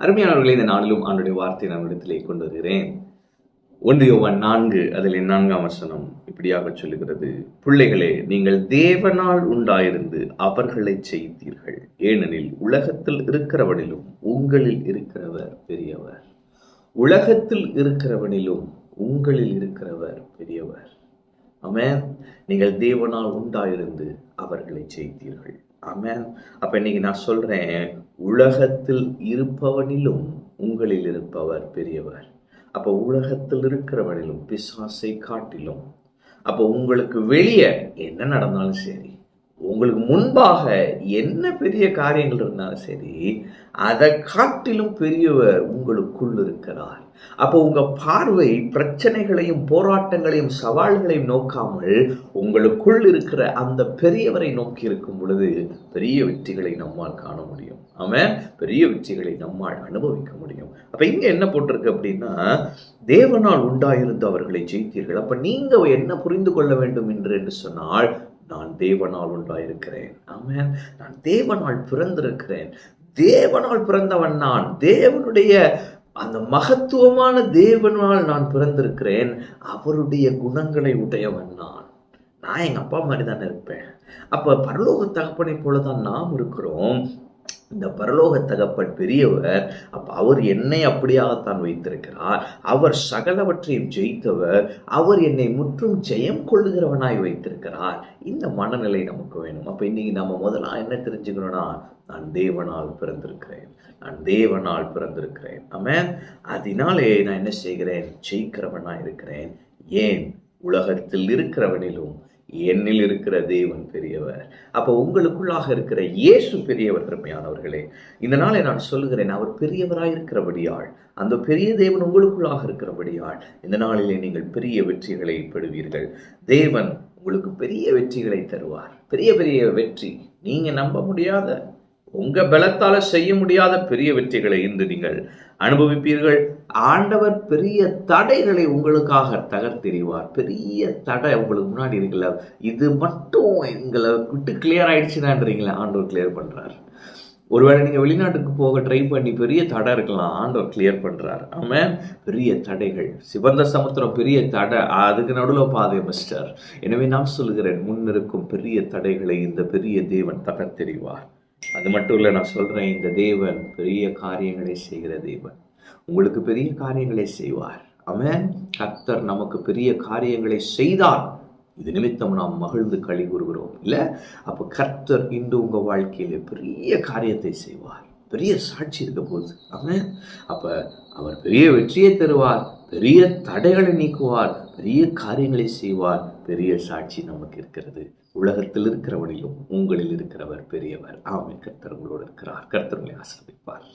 அருமையானவர்களே, இந்த நாளிலும் ஆண்டுடைய வார்த்தை நான் இடத்திலே கொண்டு வருகிறேன். 1 யோவான் 4 அதில் 4ஆம் வசனம் இப்படியாக சொல்லுகிறது, பிள்ளைகளே, நீங்கள் தேவனால் உண்டாயிருந்து அவர்களை செய்தீர்கள், ஏனெனில் உலகத்தில் இருக்கிறவனிலும் உங்களில் இருக்கிறவர் பெரியவர். உலகத்தில் இருக்கிறவனிலும் உங்களில் இருக்கிறவர் பெரியவர். ஆமென். நீங்கள் தேவனால் உண்டாயிருந்து அவர்களை செய்தீர்கள். ஆமென். அப்ப இன்னைக்கு நான் சொல்றேன், உலகத்தில் இருப்பவனிலும் உங்களில் இருப்பவர் பெரியவர். அப்ப உலகத்தில் இருக்கிறவனிலும், பிசாசை காட்டிலும், அப்ப உங்களுக்கு வெளியே என்ன நடந்தாலும் சரி, உங்களுக்கு முன்பாக என்ன பெரிய காரியங்கள் இருந்தாலும் சரி, அதை காட்டிலும் பெரியவர் உங்களுக்குள் இருக்கிறார். அப்போ உங்க பார்வை பிரச்சனைகளையும் போராட்டங்களையும் சவால்களையும் நோக்காமல் உங்களுக்குள் இருக்கிற அந்த பெரியவரை நோக்கி இருக்கும் பொழுது பெரிய வெற்றிகளை நம்மால் காண முடியும். ஆமென். பெரிய வெற்றிகளை நம்மால் அனுபவிக்க முடியும். அப்ப இங்க என்ன போட்டிருக்கு அப்படின்னா, தேவனால் உண்டாயிருந்து அவர்களை ஜெயித்தீர்கள். அப்ப நீங்க என்ன புரிந்து கொள்ள வேண்டும் என்று சொன்னால், நான் தேவனால் உண்டாயிருக்கிறேன். ஆமென். நான் தேவனால் பிறந்திருக்கிறேன். தேவனால் பிறந்தவன் நான். தேவனுடைய அந்த மகத்துவமான தேவனால் நான் பிறந்திருக்கிறேன். அவருடைய குணங்களை உடையவன் நான். நான் எங்க அப்பா மாதிரி தானே இருப்பேன். அப்ப பரலோக தகப்பனை போலதான் நாம் இருக்கிறோம். இந்த பரலோக தகப்பன் பெரியவர். அப்ப அவர் என்னை அப்படியாகத்தான் வைத்திருக்கிறார். அவர் சகலவற்றையும் ஜெயித்தவர். அவர் என்னை முற்றும் ஜெயம் கொள்ளுகிறவனாய் வைத்திருக்கிறார். இந்த மனநிலை நமக்கு வேணும். அப்ப இன்னைக்கு நம்ம முதல்ல என்ன தெரிஞ்சுக்கணும்னா, நான் தேவனால் பிறந்திருக்கிறேன். நான் தேவனால் பிறந்திருக்கிறேன். ஆமென். அதனாலே நான் என்ன செய்கிறேன்? ஜெயிக்கிறவனாய் இருக்கிறேன். ஏன்? உலகத்தில் இருக்கிறவனிலும் என்னில் இருக்கிற தேவன் பெரியவர். அப்போ உங்களுக்குள்ளாக இருக்கிற இயேசு பெரியவர். அருமையானவர்களே, இந்த நாளை நான் சொல்லுகிறேன், அவர் பெரியவராய் இருக்கிறபடியால், அந்த பெரிய தேவன் உங்களுக்குள்ளாக இருக்கிறபடியால் இந்த நாளிலே நீங்கள் பெரிய வெற்றிகளை பெறுவீர்கள். தேவன் உங்களுக்கு பெரிய வெற்றிகளை தருவார். பெரிய பெரிய வெற்றி, நீங்க நம்ப முடியாத, உங்க பலத்தால செய்ய முடியாத பெரிய வெற்றிகளை இன்று நீங்கள் அனுபவிப்பீர்கள். ஆண்டவர் பெரிய தடைகளை உங்களுக்காக தகர்த்தெறிவார். பெரிய தடை உங்களுக்கு முன்னாடி இருக்குல்ல, இது மட்டும் எங்களை விட்டு கிளியர் ஆயிடுச்சுனான்றீங்களா, ஆண்டவர் கிளியர் பண்றார். ஒருவேளை நீங்க வெளிநாட்டுக்கு போக ட்ரை பண்ணி பெரிய தடை இருக்கலாம், ஆண்டவர் கிளியர் பண்றார். ஆமென். பெரிய தடைகள், சிவந்த சமுத்திரம் பெரிய தடை, அதுக்கு நடுவில் பாதை மிஸ்டர். எனவே நான் சொல்லுகிறேன், முன்னிருக்கும் பெரிய தடைகளை இந்த பெரிய தேவன் தகர்த்தெறிவார். அது மட்டும் இல்லை, நான் சொல்றேன், இந்த தேவன் பெரிய காரியங்களை செய்கிற தேவன். உங்களுக்கு பெரிய காரியங்களை செய்வார். ஆமென். கர்த்தர் நமக்கு பெரிய காரியங்களை செய்தார். இது நிமித்தம் நாம் மகிழ்ந்து களி கூறுகிறோம் இல்ல? அப்ப கர்த்தர் இன்று உங்க வாழ்க்கையில பெரிய காரியத்தை செய்வார். பெரிய சாட்சி இருக்க போகுது. ஆமென். அப்ப அவர் பெரிய வெற்றியை தருவார், பெரிய தடைகளை நீக்குவார், பெரிய காரியங்களை செய்வார். பெரிய சாட்சி நமக்கு இருக்கிறது. உலகத்தில் இருக்கிறவனிலும் உங்களில் இருக்கிறவர் பெரியவர். ஆமென். கர்த்தர் உங்களோடு இருக்கிறார். கர்த்தர் உங்களை ஆசீர்வதிப்பார்.